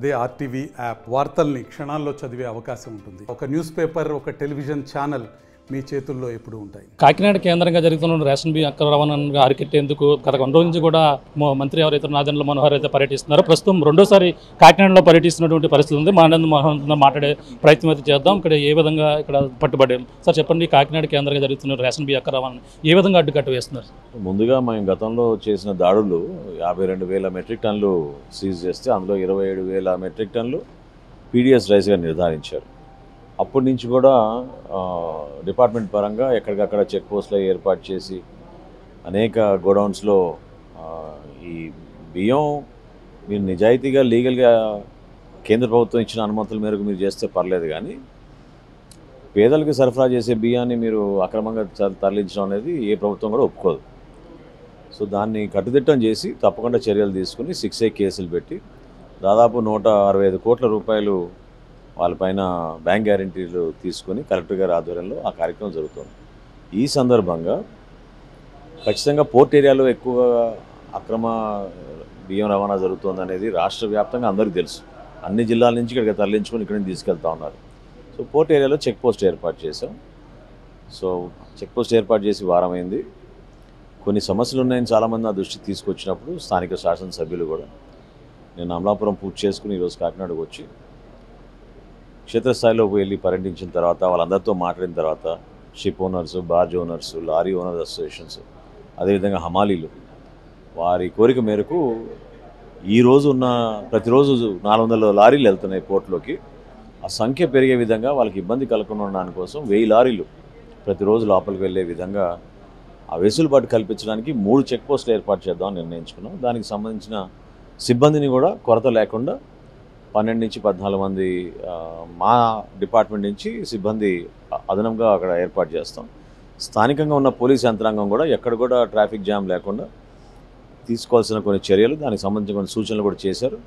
అదే RTV app వార్తల్ని క్షణాల్లో చదివే అవకాశం ఉంటుంది. ఒక న్యూస్ పేపర్, ఒక టెలివిజన్ ఛానల్ మీ చేతుల్లో ఎప్పుడూ ఉంటాయి. కాకినాడ కేంద్రంగా జరుగుతున్న రేషన్ బియ్యం అక్రమ రవాణాను అరికట్టేందుకు గత 2 రోజుల నుంచి కూడా మంత్రి ఎవరైతే నాదెండ్ల మనోహర్ అయితే పర్యటిస్తున్నారో ప్రస్తుతం రెండోసారి కాకినాడలో పర్యటిస్తున్నటువంటి పరిస్థితి ఉంది. ఆనంద్ మోహన్ మాట్లాడే ప్రయత్నం అయితే చేద్దాం. ఇక్కడ ఏ విధంగా ఇక్కడ పట్టుబడ్డాం సార్ చెప్పండి. కాకినాడ కేంద్రంగా జరుగుతున్న రేషన్ బియ్యం అక్రమ రవాణాను ఏ విధంగా అడ్డుకట్ట వేస్తున్నారు? ముందుగా మేము గతంలో చేసిన దాడులు 52,000 మెట్రిక్ టన్నులు సీజ్ చేస్తే అందులో 27,000 మెట్రిక్ టన్నులు పీడిఎస్ రైస్గా నిర్ధారించారు. అప్పటి నుంచి కూడా డిపార్ట్మెంట్ పరంగా ఎక్కడికక్కడ చెక్ పోస్టులు ఏర్పాటు చేసి అనేక గోడౌన్స్లో ఈ బియ్యం మీరు నిజాయితీగా లీగల్గా కేంద్ర ప్రభుత్వం ఇచ్చిన అనుమతుల మేరకు మీరు చేస్తే పర్లేదు, కానీ పేదలకు సరఫరా చేసే బియ్యాన్ని మీరు అక్రమంగా తరలించడం అనేది ఏ ప్రభుత్వం కూడా ఒప్పుకోదు. సో దాన్ని కట్టుదిట్టం చేసి తప్పకుండా చర్యలు తీసుకుని 6A కేసులు పెట్టి దాదాపు 165 కోట్ల రూపాయలు వాళ్ళపైన బ్యాంక్ గ్యారంటీలు తీసుకొని కలెక్టర్ గారి ఆధ్వర్యంలో ఆ కార్యక్రమం జరుగుతుంది. ఈ సందర్భంగా ఖచ్చితంగా పోర్ట్ ఏరియాలో ఎక్కువగా అక్రమ బియ్యం రవాణా జరుగుతుంది అనేది రాష్ట్ర వ్యాప్తంగా అందరికీ తెలుసు. అన్ని జిల్లాల నుంచి ఇక్కడికి తరలించుకొని ఇక్కడికి తీసుకెళ్తా ఉన్నారు. సో పోర్ట్ ఏరియాలో చెక్ పోస్ట్ ఏర్పాటు చేసాం. సో చెక్ పోస్ట్ ఏర్పాటు చేసి వారమైంది. కొన్ని సమస్యలు ఉన్నాయని చాలామంది నా దృష్టికి తీసుకొచ్చినప్పుడు స్థానిక శాసనసభ్యులు కూడా నేను అమలాపురం పూర్తి చేసుకుని ఈరోజు కాకినాడకు వచ్చి క్షేత్రస్థాయిలోకి వెళ్ళి పర్యటించిన తర్వాత వాళ్ళందరితో మాట్లాడిన తర్వాత ship owners, barge owners, lorry owners associations, అదేవిధంగా హమాలీలు వారి కోరిక మేరకు ఈరోజు ఉన్న ప్రతిరోజు 400 లారీలు వెళ్తున్నాయి పోర్టులోకి. ఆ సంఖ్య పెరిగే విధంగా వాళ్ళకి ఇబ్బంది కలగకుండా ఉండడానికి కోసం 1000 లారీలు ప్రతిరోజు లోపలికి వెళ్ళే విధంగా ఆ వెసులుబాటు కల్పించడానికి 3 చెక్ పోస్టులు ఏర్పాటు చేద్దామని నిర్ణయించుకున్నాం. దానికి సంబంధించిన సిబ్బందిని కూడా కొరత లేకుండా 12 నుంచి 14 మంది మా డిపార్ట్మెంట్ నుంచి సిబ్బంది అదనంగా అక్కడ ఏర్పాటు చేస్తాం. స్థానికంగా ఉన్న పోలీస్ యంత్రాంగం కూడా ఎక్కడ కూడా ట్రాఫిక్ జామ్ లేకుండా తీసుకోవాల్సిన కొన్ని చర్యలు, దానికి సంబంధించిన కొన్ని సూచనలు కూడా చేశారు.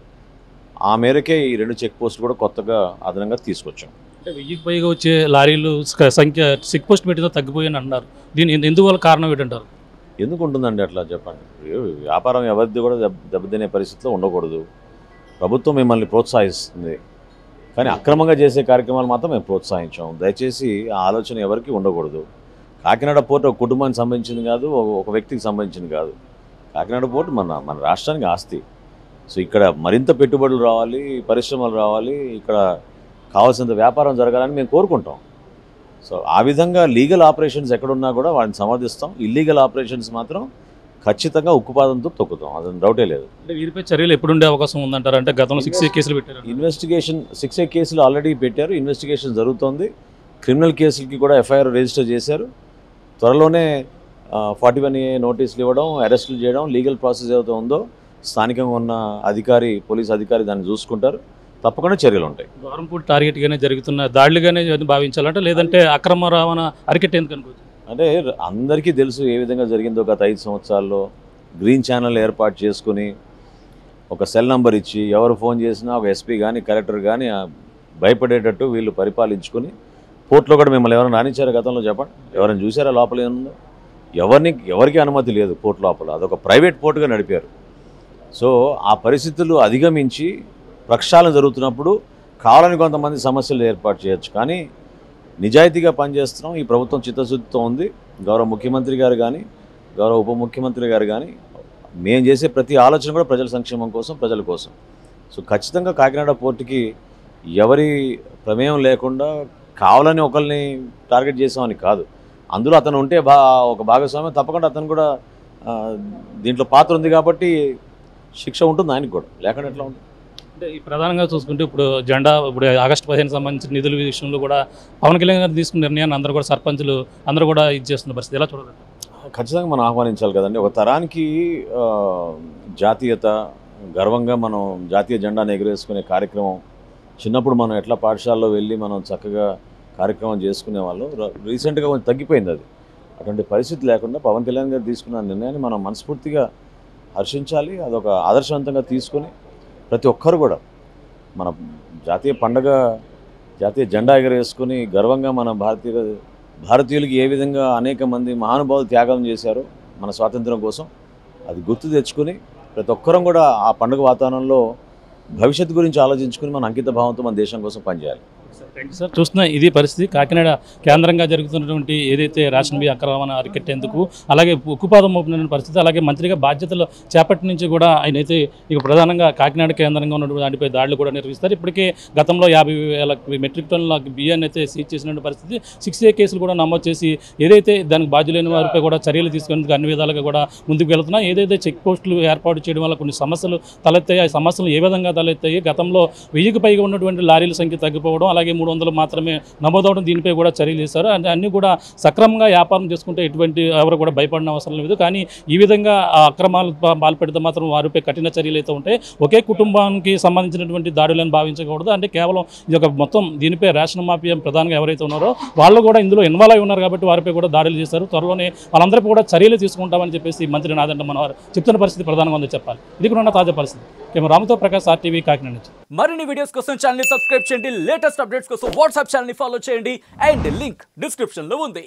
ఆ మేరకే ఈ 2 చెక్ పోస్టులు కూడా కొత్తగా అదనంగా తీసుకొచ్చాం. 1000కి పైగా వచ్చే లారీలు సంఖ్య చెక్ పోస్ట్ పెట్టిన తగ్గిపోయాయని అంటున్నారు. దీని ఎందువల్ల కారణం ఏంటంటారు? ఎందుకు ఉంటుందండి అట్లా చెప్పండి. వ్యాపారం ఎవరిది కూడా దెబ్బతినే పరిస్థితిలో ఉండకూడదు. ప్రభుత్వం మిమ్మల్ని ప్రోత్సహిస్తుంది, కానీ అక్రమంగా చేసే కార్యక్రమాలు మాత్రం మేము ప్రోత్సహించాం. దయచేసి ఆ ఆలోచన ఎవరికి ఉండకూడదు. కాకినాడ పోర్ట్ ఒక కుటుంబానికి సంబంధించింది కాదు, ఒక వ్యక్తికి సంబంధించింది కాదు. కాకినాడ పోర్ట్ మన రాష్ట్రానికి ఆస్తి. సో ఇక్కడ మరింత పెట్టుబడులు రావాలి, పరిశ్రమలు రావాలి, ఇక్కడ కావాల్సినంత వ్యాపారం జరగాలని మేము కోరుకుంటాం. సో ఆ విధంగా లీగల్ ఆపరేషన్స్ ఎక్కడున్నా కూడా వాటిని సమర్థిస్తాం. ఇల్లీగల్ ఆపరేషన్స్ మాత్రం ఖచ్చితంగా ఉక్కుపాదంతో తొక్కుతాం, అది డౌటే లేదు. అంటే వీరిపై చర్యలు ఎప్పుడు ఉండే అవకాశం ఉందంటారు? అంటే గతంలో 6A కేసులు పెట్టారు. ఇన్వెస్టిగేషన్ 6A కేసులు ఆల్రెడీ పెట్టారు, ఇన్వెస్టిగేషన్ జరుగుతోంది. క్రిమినల్ కేసులకి కూడా FIR రిజిస్టర్ చేశారు. త్వరలోనే 41A నోటీసులు ఇవ్వడం, అరెస్టులు చేయడం, లీగల్ ప్రాసెస్ ఏదైతే ఉందో స్థానికంగా ఉన్న పోలీస్ అధికారి దాన్ని చూసుకుంటారు. తప్పకుండా చర్యలు ఉంటాయి. గవర్నమెంట్ టార్గెట్గానే జరుగుతున్న దాడులుగానే భావించాలంటే, లేదంటే అక్రమ రవాణా అరికట్టేందుకు అనుకోవచ్చు? అంటే అందరికీ తెలుసు ఏ విధంగా జరిగిందో. గత 5 సంవత్సరాల్లో గ్రీన్ ఛానల్ ఏర్పాటు చేసుకుని ఒక సెల్ నంబర్ ఇచ్చి ఎవరు ఫోన్ చేసినా ఒక SP కానీ కలెక్టర్ కానీ భయపడేటట్టు వీళ్ళు పరిపాలించుకొని పోర్ట్లో కూడా మిమ్మల్ని ఎవరైనా రానిచ్చారా గతంలో చెప్పండి? ఎవరైనా చూసారా లోపల ఏముందో? ఎవరికి అనుమతి లేదు పోర్ట్ లోపల. అదొక ప్రైవేట్ పోర్టుగా నడిపారు. సో ఆ పరిస్థితులు అధిగమించి ప్రక్షాళన జరుగుతున్నప్పుడు కావాలని కొంతమంది సమస్యలు ఏర్పాటు చేయొచ్చు, కానీ నిజాయితీగా పనిచేస్తున్నాం. ఈ ప్రభుత్వం చిత్తశుద్ధితో ఉంది. గౌరవ ముఖ్యమంత్రి గారు కానీ, గౌరవ ఉప ముఖ్యమంత్రి గారు కానీ మేము చేసే ప్రతి ఆలోచన కూడా ప్రజల సంక్షేమం కోసం, ప్రజల కోసం. సో ఖచ్చితంగా కాకినాడ పోర్టుకి ఎవరి ప్రమేయం లేకుండా కావాలని ఒకరిని టార్గెట్ చేసామని కాదు. అందులో అతను ఉంటే ఒక భాగస్వామ్యం, తప్పకుండా అతను కూడా దీంట్లో పాత్ర ఉంది కాబట్టి శిక్ష ఉంటుంది ఆయనకు కూడా, లేకుండా ఎట్లా ఉంటుంది? అంటే ఈ ప్రధానంగా చూసుకుంటే ఇప్పుడు ఆగస్టు 15 సంబంధించిన నిధుల విషయంలో కూడా పవన్ కళ్యాణ్ గారు తీసుకున్న నిర్ణయాన్ని అందరూ కూడా సర్పంచులు అందరూ కూడా ఇది చేస్తున్న పరిస్థితి ఎలా చూడాలి? ఖచ్చితంగా మనం ఆహ్వానించాలి కదండి. ఒక తరానికి జాతీయత, గర్వంగా మనం జాతీయ జెండాను ఎగురేసుకునే కార్యక్రమం చిన్నప్పుడు మనం ఎట్లా పాఠశాలలో వెళ్ళి మనం చక్కగా కార్యక్రమం చేసుకునే వాళ్ళం. రీసెంట్గా కొంచెం తగ్గిపోయింది అది. అటువంటి పరిస్థితి లేకుండా పవన్ కళ్యాణ్ గారు తీసుకున్న నిర్ణయాన్ని మనం మనస్ఫూర్తిగా హర్షించాలి. అదొక ఆదర్శవంతంగా తీసుకుని ప్రతి ఒక్కరు కూడా మన జాతీయ పండగ, జాతీయ జెండా ఎగరేసుకుని గర్వంగా మన భారతీయులకి ఏ విధంగా అనేక మంది మహానుభావులు త్యాగం చేశారో మన స్వాతంత్రం కోసం, అది గుర్తు తెచ్చుకుని ప్రతి ఒక్కరం కూడా ఆ పండుగ వాతావరణంలో భవిష్యత్తు గురించి ఆలోచించుకుని మన అంకిత భావంతో మన దేశం కోసం పనిచేయాలి. Thank you sir. చూస్తున్న ఇది పరిస్థితి. కాకినాడ కేంద్రంగా జరుగుతున్నటువంటి ఏదైతే రేషన్ బియ్యం అక్రమాన్ని అరికట్టేందుకు అలాగే ఉక్కుపాదం మోపిన పరిస్థితి, అలాగే మంత్రిగా బాధ్యతలు చేపట్టి నుంచి కూడా ఆయన అయితే ఇక ప్రధానంగా కాకినాడ కేంద్రంగా ఉన్నటువంటి దానిపై దాడులు కూడా నిర్వహిస్తారు. ఇప్పటికే గతంలో 50,000 మెట్రిక్ టన్నుల బియ్యాన్ని అయితే సీజ్ చేసినటువంటి పరిస్థితి. 6A కేసులు కూడా నమోదు చేసి ఏదైతే దానికి బాధ్యులైన వారిపై కూడా చర్యలు తీసుకునేందుకు అన్ని విధాలుగా కూడా ముందుకు వెళ్తున్నా. ఏదైతే చెక్ పోస్టులు ఏర్పాటు చేయడం వల్ల కొన్ని సమస్యలు తలెత్తాయి, ఆ సమస్యలు ఏ విధంగా తలెత్తాయి, గతంలో 1000కి పైగా ఉన్నటువంటి లారీల సంఖ్య తగ్గిపోవడం, అలాగే 300 మాత్రమే నమోదవడం, దీనిపై కూడా చర్యలు చేశారు. అన్నీ కూడా సక్రమంగా వ్యాపారం చేసుకుంటే ఎటువంటి ఎవరు కూడా భయపడిన అవసరం లేదు. కానీ ఈ విధంగా అక్రమాలు పాల్పెడితే మాత్రం వారిపై కఠిన చర్యలు అయితే ఉంటాయి. ఒకే కుటుంబానికి సంబంధించినటువంటి దాడులను భావించకూడదు. అంటే కేవలం ఇది ఒక మొత్తం దీనిపై రేషన్ మాఫియా ప్రధానంగా ఎవరైతే ఉన్నారో వాళ్ళు కూడా ఇందులో ఇన్వాల్వ్ అయి ఉన్నారు కాబట్టి వారిపై కూడా దాడులు చేశారు. త్వరలోనే వాళ్ళందరిపై కూడా చర్యలు తీసుకుంటామని చెప్పేసి మంత్రి నాదెండ్ల మనోహర్ చెప్తున్న పరిస్థితి ప్రధానంగా ఉందని చెప్పాలి. ఇది కూడా ఉన్న తాజా పరిస్థితి. రామతో ప్రకాష్, RTV, కాకినాడ నుంచి. మరిన్ని వీడియోస్ కోసం ఛానల్ ని సబ్స్క్రైబ్ చేయండి. లేటెస్ట్ అప్డేట్స్ కోసం వాట్సాప్ ఛానల్ ని ఫాలో చేయండి. అండ్ లింక్ డిస్క్రిప్షన్ లో ఉంది.